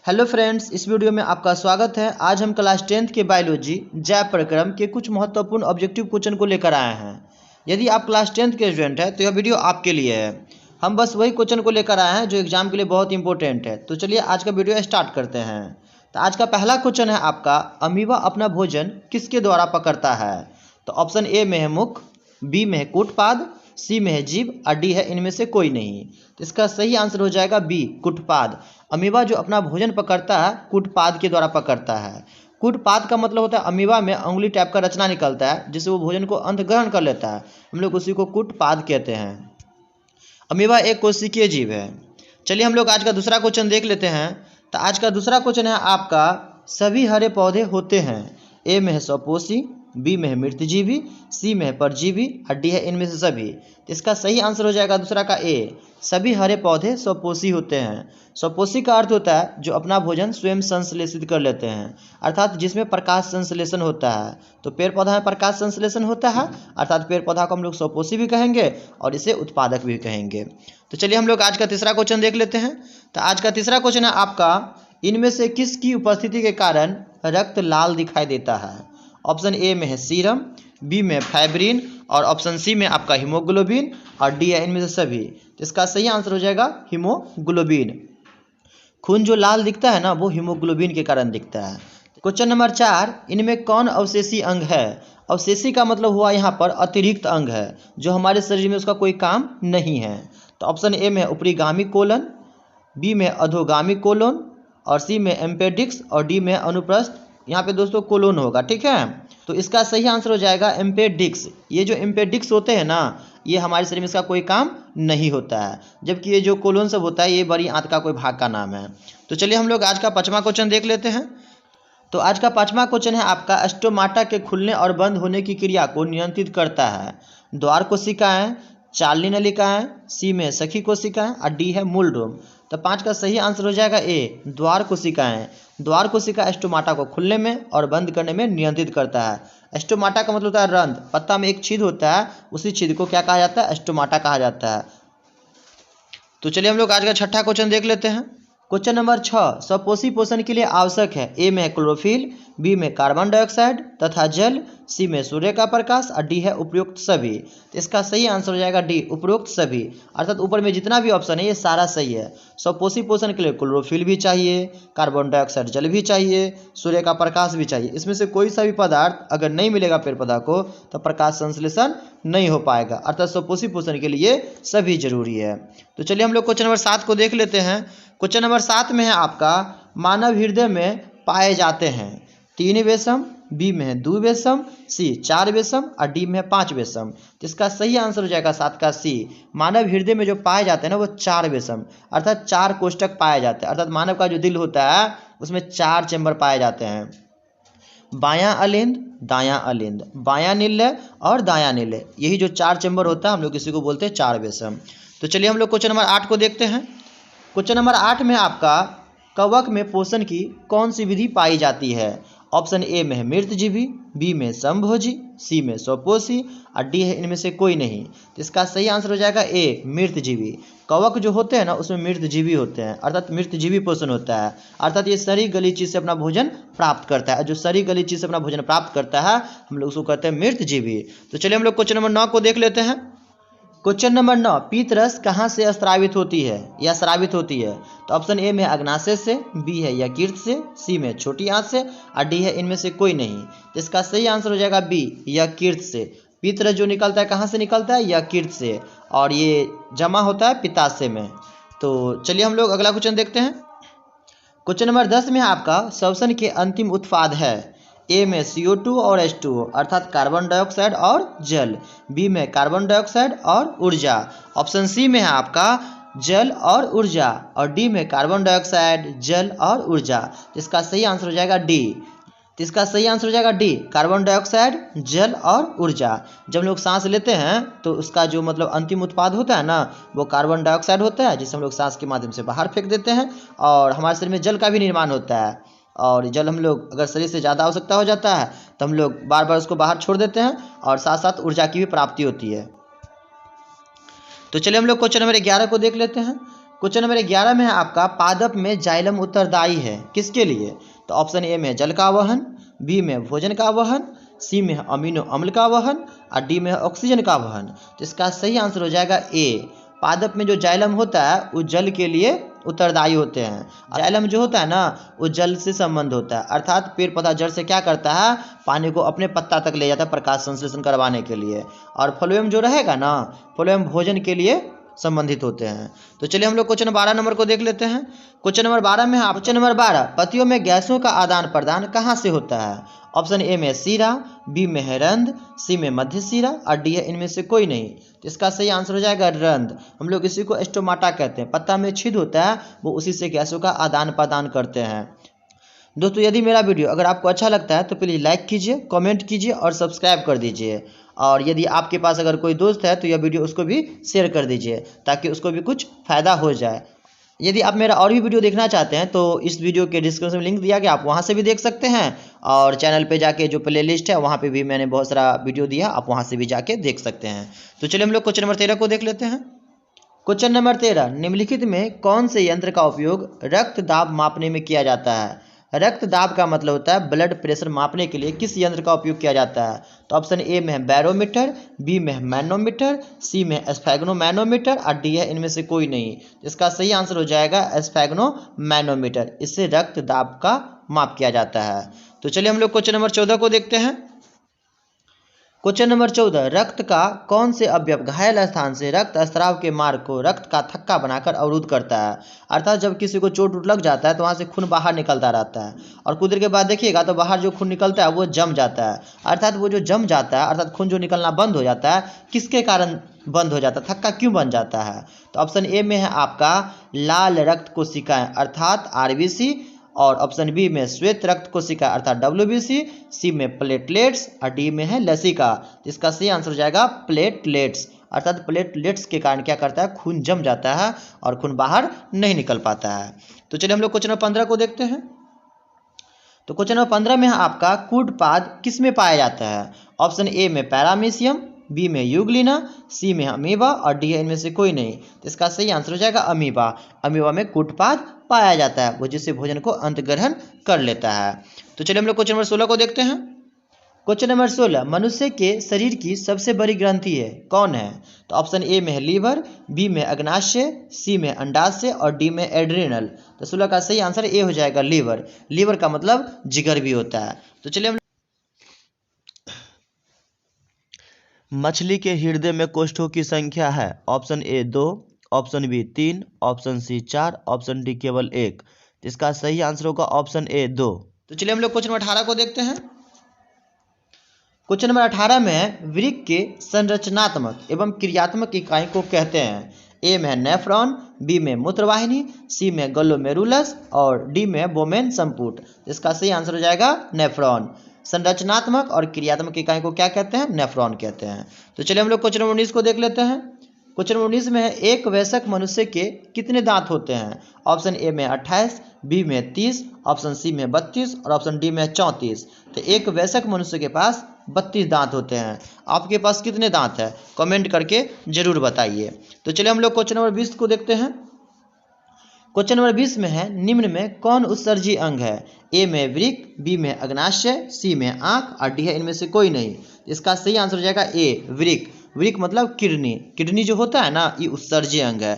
Hello friends, इस video में आपका स्वागत है। आज हम क्लास 10th के बायोलॉजी जैव प्रक्रम के कुछ महत्वपूर्ण ऑब्जेक्टिव क्वेश्चन को लेकर आए हैं। यदि आप क्लास 10th के स्टूडेंट हैं तो यह वीडियो आपके लिए है। हम बस वही क्वेश्चन को लेकर आए हैं जो एग्जाम के लिए बहुत इंपॉर्टेंट है। तो चलिए आज का वीडियो स्टार्ट करते हैं। तो आज का पहला क्वेश्चन है आपका, अमीबा अपना भोजन किसके द्वारा पकड़ता है? तो ऑप्शन ए में है मुख, बी में है कूटपाद, सी में है जीभ और डी है इनमें से कोई नहीं। तो इसका सही आंसर हो जाएगा बी, कूटपाद। अमीबा जो अपना भोजन पकड़ता है कूटपाद के द्वारा पकड़ता है। कूटपाद का मतलब होता है अमीबा में अंगुली टाइप का रचना निकलता है जिससे वो भोजन को अंत ग्रहण कर लेता है। हम लोग उसी को कूटपाद कहते हैं। अमीबा एक कोशिकीय जीव है। चलिए हम लोग आज का दूसरा क्वेश्चन देख लेते हैं। तो आज का दूसरा क्वेश्चन है आपका, सभी हरे पौधे होते हैं? ए में है स्वपोषी, बी में है मृतजीवी, सी में है परजीवी और डी है इनमें से सभी। तो इसका सही आंसर हो जाएगा दूसरा का ए, सभी हरे पौधे स्वपोषी होते हैं। स्वपोषी का अर्थ होता है जो अपना भोजन स्वयं संश्लेषित कर लेते हैं, अर्थात जिसमें प्रकाश संश्लेषण होता है। तो पेड़ पौधा में प्रकाश संश्लेषण होता है, अर्थात पेड़ पौधा को हम लोग स्वपोषी भी कहेंगे और इसे उत्पादक भी कहेंगे। तो चलिए हम लोग आज का तीसरा क्वेश्चन देख लेते हैं। तो आज का तीसरा क्वेश्चन है आपका, इनमें से किसकी उपस्थिति के कारण रक्त लाल दिखाई देता है? ऑप्शन ए में है सीरम, बी में फाइब्रिन और ऑप्शन सी में आपका हीमोग्लोबिन और डी है इनमें से सभी। तो इसका सही आंसर हो जाएगा हीमोग्लोबिन। खून जो लाल दिखता है ना वो हीमोग्लोबिन के कारण दिखता है। क्वेश्चन नंबर 4, इनमें कौन अवशेषी अंग है? अवशेषी का मतलब हुआ यहाँ पर अतिरिक्त अंग है जो हमारे शरीर में उसका कोई काम नहीं है। तो ऑप्शन ए में ऊपरीगामी कोलन, बी में अधोगामी कोलन और सी में एम्पेडिक्स और डी में अनुप्रस्थ। यहाँ पे दोस्तों कोलोन होगा, ठीक है। तो इसका सही आंसर हो जाएगा एम्पेडिक्स। ये जो एम्पेडिक्स होते हैं ना, ये हमारे शरीर में इसका कोई काम नहीं होता है, जबकि ये जो कोलोन सब होता है ये बड़ी आंत का कोई भाग का नाम है। तो चलिए हम लोग आज का पांचवा क्वेश्चन देख लेते हैं। तो आज का पांचवा क्वेश्चन है आपका, स्टोमाटा के खुलने और बंद होने की क्रिया को नियंत्रित करता है? द्वार कोशिकाएं, चालनी नलिकाएं, सी में सखी कोशिकाएं और डी है मूलरोम। तो 5 का सही आंसर हो जाएगा ए, द्वार कोशिकाएं। द्वार कोशिका स्टोमाटा को खुलने में और बंद करने में नियंत्रित करता है। स्टोमाटा का मतलब होता है रंध्र, पत्ता में एक छेद होता है, उसी छेद को क्या कहा जाता है? स्टोमाटा कहा जाता है। तो चलिए हम लोग आज का छठा क्वेश्चन देख लेते हैं। क्वेश्चन नंबर 6, स्वपोषी पोषण के लिए आवश्यक है? ए में क्लोरोफिल, बी में कार्बन डाइऑक्साइड तथा जल, सी में सूर्य का प्रकाश और डी है उपरोक्त सभी। तो इसका सही आंसर हो जाएगा डी, उपरोक्त सभी। अर्थात ऊपर में जितना भी ऑप्शन है ये सारा सही है। स्वपोषी पोषण के लिए क्लोरोफिल भी चाहिए, कार्बन डाइऑक्साइड जल भी चाहिए, सूर्य का प्रकाश भी चाहिए। इसमें से कोई सा भी पदार्थ अगर नहीं मिलेगा पेड़ पौधा को तो प्रकाश संश्लेषण नहीं हो पाएगा। अर्थात स्वपोषी पोषण के लिए सभी जरूरी है। तो चलिए हम लोग क्वेश्चन नंबर 7 को देख लेते हैं। क्वेश्चन नंबर 7 में है आपका, मानव हृदय में पाए जाते हैं 3 वेशम, बी में है 2 वेशम, सी 4 वेशम और डी में है 5 वेशम। तो इसका सही आंसर हो जाएगा 7 का सी। मानव हृदय में जो पाए जाते हैं ना वो 4 वेशम अर्थात 4 कोष्ठक पाए जाते हैं। अर्थात मानव का जो दिल होता है उसमें 4 चैम्बर पाए जाते हैं, बायां अलिंद, दायां अलिंद, बायां निलय और दायां निलय। यही जो 4 चैम्बर होता है हम लोग इसी को बोलते हैं 4 वेशम। तो चलिए हम लोग क्वेश्चन नंबर 8 को देखते हैं। क्वेश्चन नंबर 8 में आपका, कवक में पोषण की कौन सी विधि पाई जाती है? ऑप्शन ए में है मृतजीवी, बी में समभोजी, सी में स्वपोषी और डी है इनमें से कोई नहीं। तो इसका सही आंसर हो जाएगा ए, मृतजीवी। कवक जो होते हैं ना उसमें मृतजीवी होते हैं, अर्थात मृतजीवी पोषण होता है। अर्थात ये सरी गली चीज से अपना भोजन प्राप्त करता है। जो सरी गली चीज से अपना भोजन प्राप्त करता है हम लोग उसको कहते हैं मृतजीवी। तो चलिए हम लोग क्वेश्चन नंबर 9 को देख लेते हैं। क्वेश्चन नंबर 9, पीतरस कहाँ से स्रावित होती है या स्रावित होती है? तो ऑप्शन ए में अग्नाशय से, बी है यकृत से, सी में छोटी आंत से और डी है इनमें से कोई नहीं। तो इसका सही आंसर हो जाएगा बी, यकृत से। पीतरस जो निकलता है कहाँ से निकलता है? यकृत से, और ये जमा होता है पित्ताशय में। तो चलिए हम लोग अगला क्वेश्चन देखते हैं। क्वेश्चन नंबर 10 में आपका, श्वसन के अंतिम उत्पाद है? ए में CO2 और H2O अर्थात कार्बन डाइऑक्साइड और जल, बी में कार्बन डाइऑक्साइड और ऊर्जा, ऑप्शन सी में है आपका जल और ऊर्जा और डी में कार्बन डाइऑक्साइड, जल और ऊर्जा। इसका सही आंसर हो जाएगा डी। तो इसका सही आंसर हो जाएगा डी, कार्बन डाइऑक्साइड, जल और ऊर्जा। जब लोग सांस लेते हैं तो उसका जो मतलब अंतिम उत्पाद होता है ना वो कार्बन डाइऑक्साइड होता है, जिसे हम लोग सांस के माध्यम से बाहर फेंक देते हैं। और हमारे शरीर में जल का भी निर्माण होता है, और जल हम लोग अगर शरीर से ज़्यादा आवश्यकता हो जाता है तो हम लोग बार बार उसको बाहर छोड़ देते हैं, और साथ साथ ऊर्जा की भी प्राप्ति होती है। तो चलिए हम लोग क्वेश्चन नंबर 11 को देख लेते हैं। क्वेश्चन नंबर 11 में है आपका पादप में जाइलम उत्तरदायी है किसके लिए? तो ऑप्शन ए में जल का वहन, बी में भोजन का वहन, सी में अमीनो अम्ल का वहन और डी में ऑक्सीजन का वहन। तो इसका सही आंसर हो जाएगा ए। पादप में जो जाइलम होता है वो जल के लिए उत्तरदायी होते हैं। जाइलम जो होता है ना वो जल से संबंध होता है, अर्थात पेड़ पौधा जड़ से क्या करता है, पानी को अपने पत्ता तक ले जाता है प्रकाश संश्लेषण करवाने के लिए। और फ्लोएम जो रहेगा ना, फ्लोएम भोजन के लिए संबंधित होते हैं। तो चलिए हम लोग क्वेश्चन 12 नंबर को देख लेते हैं। क्वेश्चन नंबर 12 में क्वेश्चन नंबर 12, पत्तियों में गैसों का आदान प्रदान कहाँ से होता है? ऑप्शन ए में सीरा, बी में है रंध्र, सी में मध्य सीरा और डी है इनमें से कोई नहीं। तो इसका सही आंसर हो जाएगा रंध्र। हम लोग इसी को स्टोमाटा कहते हैं। पत्ता में छिद्र होता है, वो उसी से गैसों का आदान प्रदान करते हैं। दोस्तों यदि मेरा वीडियो अगर आपको अच्छा लगता है तो प्लीज़ लाइक कीजिए, कमेंट कीजिए और सब्सक्राइब कर दीजिए। और यदि आपके पास अगर कोई दोस्त है तो यह वीडियो उसको भी शेयर कर दीजिए ताकि उसको भी कुछ फ़ायदा हो जाए। यदि आप मेरा और भी वीडियो देखना चाहते हैं तो इस वीडियो के डिस्क्रिप्शन में लिंक दिया गया, आप वहां से भी देख सकते हैं। और चैनल पे जाके जो प्ले लिस्ट है वहाँ पे भी मैंने बहुत सारा वीडियो दिया, आप वहाँ से भी जाके देख सकते हैं। तो चलिए हम लोग क्वेश्चन नंबर 13 को देख लेते हैं। क्वेश्चन नंबर 13, निम्नलिखित में कौन से यंत्र का उपयोग रक्त दाब मापने में किया जाता है? रक्त दाब का मतलब होता है ब्लड प्रेशर मापने के लिए किस यंत्र का उपयोग किया जाता है? तो ऑप्शन ए में है बैरोमीटर, बी में है मैनोमीटर, सी में स्फैग्नोमैनोमीटर और डी है इनमें से कोई नहीं। इसका सही आंसर हो जाएगा स्फैग्नोमैनोमीटर। इससे रक्त दाब का माप किया जाता है। तो चलिए हम लोग क्वेश्चन नंबर 14 को देखते हैं। क्वेश्चन नंबर 14, रक्त का कौन से अवयव घायल स्थान से रक्त स्राव के मार्ग को रक्त का थक्का बनाकर अवरुद्ध करता है? अर्थात जब किसी को चोट उट लग जाता है तो वहाँ से खून बाहर निकलता रहता है और कुछ देर के बाद देखिएगा तो बाहर जो खून निकलता है वो जम जाता है। अर्थात वो जो जम जाता है, अर्थात खून जो निकलना बंद हो जाता है, किसके कारण बंद हो जाता है, थक्का क्यों बन जाता है? तो ऑप्शन ए में है आपका लाल रक्त कोशिकाएं अर्थात आरबीसी, और ऑप्शन बी में श्वेत रक्त कोशिका अर्थात डब्ल्यूबीसी, सी में प्लेटलेट्स और डी में है लसिका। इसका सही आंसर हो जाएगा प्लेटलेट्स। अर्थात प्लेटलेट्स के कारण क्या करता है, खून जम जाता है और खून बाहर नहीं निकल पाता है। तो चलिए हम लोग क्वेश्चन नंबर 15 को देखते हैं। तो क्वेश्चन नंबर 15 में आपका कूटपाद किस में पाया जाता है? ऑप्शन ए में पैरामीशियम, बी में यूग्लिना, सी में अमीबा और डी है इनमें से कोई नहीं। तो इसका सही आंसर हो जाएगा अमीबा। अमीबा में कूटपाद पाया जाता है, वो जिससे भोजन को अंतग्रहण कर लेता है। तो चलिए हम लोग क्वेश्चन नंबर 16 को देखते हैं। क्वेश्चन नंबर 16, मनुष्य के शरीर की सबसे बड़ी ग्रंथि है कौन है? तो ऑप्शन ए में है लीवर, बी में अग्नाशय, सी में अंडाशय और डी में एड्रिनल। तो 16 का सही आंसर ए हो जाएगा लीवर। लीवर का मतलब जिगर भी होता है। तो चलिए हम मछली के हृदय में कोष्ठों की संख्या है option A 2, option B 3, option C 4, option D केवल 1। इसका सही आंसर होगा ऑप्शन ए 2। तो चलिए हम लोग क्वेश्चन नंबर 18 को देखते हैं। क्वेश्चन नंबर 18 में वृक्क के संरचनात्मक एवं क्रियात्मक इकाई को कहते हैं। ए में नेफ्रॉन, बी में मूत्रवाहिनी, सी में ग्लोमेरुलस और डी में बोमेन संपुट। इसका सही आंसर हो जाएगा नेफ्रॉन। संरचनात्मक और क्रियात्मक इकाई को क्या कहते हैं? नेफ्रॉन कहते हैं। तो चलिए हम लोग क्वेश्चन नंबर 19 को देख लेते हैं। क्वेश्चन नंबर 19 में है एक वयस्क मनुष्य के कितने दांत होते हैं? ऑप्शन ए में 28, बी में 30, ऑप्शन सी में 32 और ऑप्शन डी में 34। तो एक वयस्क मनुष्य के पास 32 दांत होते हैं। आपके पास कितने दांत है कमेंट करके जरूर बताइए। तो चलिए हम लोग क्वेश्चन नंबर 20 को देखते हैं। क्वेश्चन नंबर 20 में है निम्न में कौन उत्सर्जी अंग है? ए में वृक्क, बी में अग्नाशय, सी में आंख और डी है इनमें से कोई नहीं। इसका सही आंसर हो जाएगा ए वृक्क। वृक्क मतलब किडनी। किडनी जो होता है ना ये उत्सर्जी अंग है।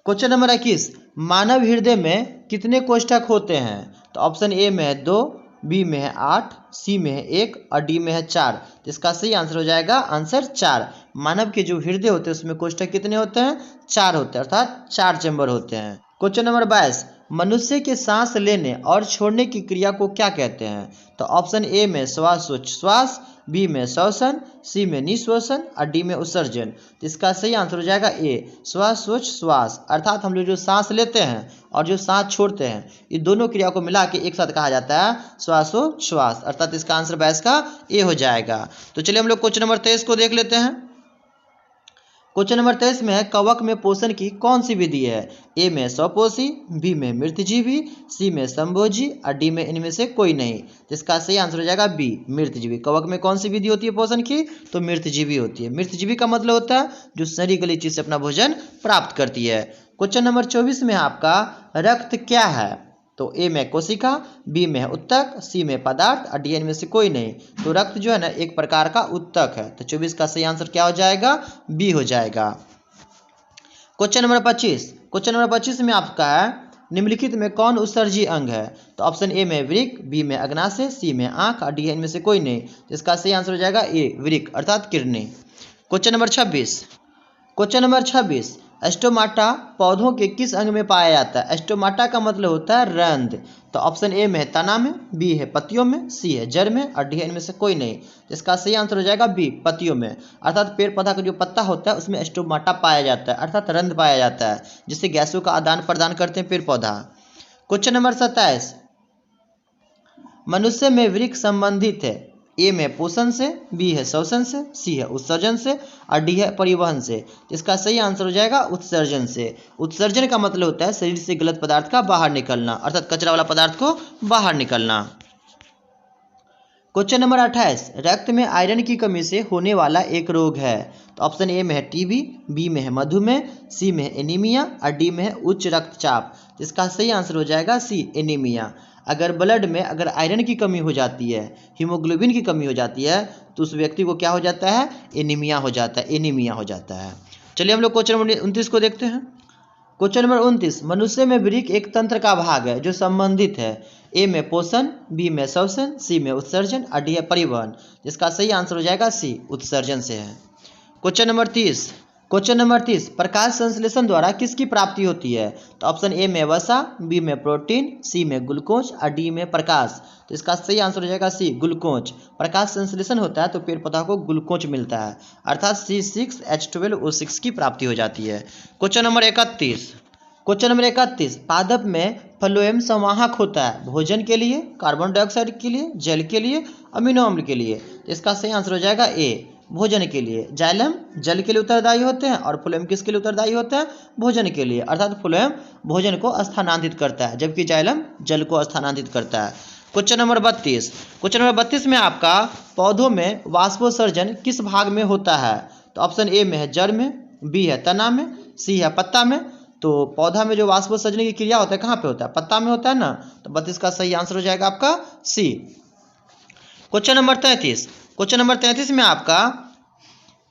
क्वेश्चन नंबर 21, मानव हृदय में कितने कोष्ठक होते हैं? तो ऑप्शन ए में है 2, बी में है 8, सी में है 1 और डी में है 4। इसका सही आंसर हो जाएगा आंसर 4। मानव के जो हृदय होते हैं उसमें कोष्ठक कितने होते हैं? 4 होते हैं, अर्थात 4 चैम्बर होते हैं। क्वेश्चन नंबर 22, मनुष्य के सांस लेने और छोड़ने की क्रिया को क्या कहते हैं? तो ऑप्शन ए में श्वासोच्छ्वास, बी में श्वसन, सी में निश्वसन और डी में उत्सर्जन। तो इसका सही आंसर हो जाएगा ए श्वासोच्छ्वास। अर्थात हम लोग जो सांस लेते हैं और जो सांस छोड़ते हैं ये दोनों क्रिया को मिला के एक साथ कहा जाता है श्वासोच्छ्वास। अर्थात इसका आंसर 22 का ए हो जाएगा। तो चलिए हम लोग क्वेश्चन नंबर 23 को देख लेते हैं। क्वेश्चन नंबर 23 में है कवक में पोषण की कौन सी विधि है? ए में स्वपोषी, बी में मृतजीवी, सी में संभोजी और डी में इनमें से कोई नहीं। जिसका सही आंसर हो जाएगा बी, मृतजीवी। कवक में कौन सी विधि होती है पोषण की? तो मृतजीवी होती है। मृतजीवी का मतलब होता है जो शरीर गली चीज से अपना भोजन प्राप्त करती है। क्वेश्चन नंबर 24 में आपका रक्त क्या है? तो ए में कोशिका, बी में है उत्तक, सी में पदार्थ और डी इनमें से कोई नहीं। तो रक्त जो है ना एक प्रकार का उत्तक है। तो 24 का सही आंसर क्या हो जाएगा? बी हो जाएगा। क्वेश्चन नंबर 25, क्वेश्चन नंबर 25 में आपका है निम्नलिखित में कौन उत्सर्जी अंग है? तो ऑप्शन ए में वृक्क, बी में अग्नाशय, सी में आंख और डी इनमें से कोई नहीं। इसका सही आंसर हो जाएगा ए, वृक्क अर्थात kidney. Question number 26, question number 26, stomata पौधों के किस अंग में पाया जाता है? एस्टोमाटा का मतलब होता है रंध्र। तो ऑप्शन ए में है तना में, बी है पत्तियों में, सी है जड़ में और डी इनमें से कोई नहीं। इसका सही आंसर हो जाएगा बी, पत्तियों में। अर्थात पेड़ पौधा का जो पत्ता होता है उसमें एस्टोमाटा पाया जाता है अर्थात रंध्र पाया जाता है जिससे गैसों का आदान प्रदान करते हैं पेड़ पौधा। क्वेश्चन नंबर 27, मनुष्य में वृक्क संबंधित है? ए में पोषण से, बी है श्वसन से, सी है उत्सर्जन से और डी है परिवहन से। इसका सही आंसर हो जाएगा उत्सर्जन से। उत्सर्जन का मतलब होता है शरीर से गलत पदार्थ का बाहर निकलना अर्थात कचरा वाला पदार्थ को बाहर निकलना। क्वेश्चन नंबर 28, रक्त में आयरन की कमी से होने वाला एक रोग है। तो ऑप्शन ए में है टीबी, बी में है मधुमेह, सी में है एनीमिया और डी में है उच्च रक्तचाप। इसका सही आंसर हो जाएगा सी, एनीमिया। अगर ब्लड में अगर आयरन की कमी हो जाती है, हीमोग्लोबिन की कमी हो जाती है तो उस व्यक्ति को क्या हो जाता है? एनीमिया हो जाता है, एनीमिया हो जाता है। चलिए हम लोग क्वेश्चन नंबर 29 को देखते हैं। क्वेश्चन नंबर 29, मनुष्य में वृक्क एक तंत्र का भाग है जो संबंधित है ए में पोषण, बी में श्वसन, सी में उत्सर्जन और डी है परिवहन। जिसका सही आंसर हो जाएगा सी, उत्सर्जन से है। क्वेश्चन नंबर 30, क्वेश्चन नंबर 30, प्रकाश संश्लेषण द्वारा किसकी प्राप्ति होती है? तो ऑप्शन ए में वसा, बी में प्रोटीन, सी में ग्लूकोज और डी में प्रकाश। तो इसका सही आंसर हो जाएगा सी, ग्लूकोज। प्रकाश संश्लेषण होता है तो पेड़ पौधा को ग्लूकोज मिलता है अर्थात C6H12O6 की प्राप्ति हो जाती है। क्वेश्चन नंबर 31, क्वेश्चन नंबर 31, पादप में फ्लोएम संवाहक होता है भोजन के लिए, कार्बन डाइऑक्साइड के लिए, जल के लिए, अमीनो अम्ल के लिए। तो इसका सही आंसर हो जाएगा ए, भोजन के लिए। जाइलम जल के लिए उत्तरदायी होते हैं और फ्लोएम किसके लिए उत्तरदायी होते हैं? भोजन के लिए। अर्थात फ्लोएम भोजन को स्थानांतरित करता है जबकि जाइलम जल को स्थानांतरित करता है। क्वेश्चन नंबर 32, क्वेश्चन नंबर 32 में आपका पौधों में वाष्पोत्सर्जन किस भाग में होता है? तो ऑप्शन ए में है जड़ में, बी है तना में, सी है पत्ता में। तो पौधा में जो वाष्पोत्सर्जन की क्रिया होता है कहाँ पे होता है? पत्ता में होता है ना। तो 32 का सही आंसर हो जाएगा आपका सी। क्वेश्चन नंबर 33, क्वेश्चन नंबर 33 में आपका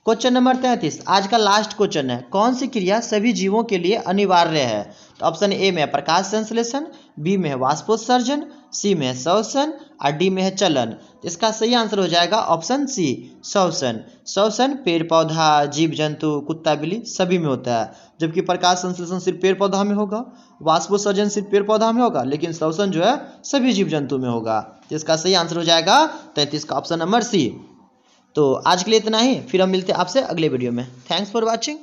क्वेश्चन नंबर 33 आज का लास्ट क्वेश्चन है, कौन सी क्रिया सभी जीवों के लिए अनिवार्य है? तो ऑप्शन ए में है प्रकाश संश्लेषण, बी में है वाष्पोत्सर्जन, सी में है श्वसन और डी में है चलन। इसका सही आंसर हो जाएगा ऑप्शन सी, श्वसन। श्वसन पेड़ पौधा, जीव जंतु, कुत्ता बिल्ली सभी में होता है जबकि प्रकाश संश्लेषण सिर्फ पेड़ पौधा में होगा, वाष्पोत्सर्जन सिर्फ पेड़ पौधा में होगा, लेकिन श्वसन जो है सभी जीव जंतु में होगा। इसका सही आंसर हो जाएगा 33 का ऑप्शन नंबर सी। तो आज के लिए इतना ही, फिर हम मिलते हैं आपसे अगले वीडियो में। Thanks for watching.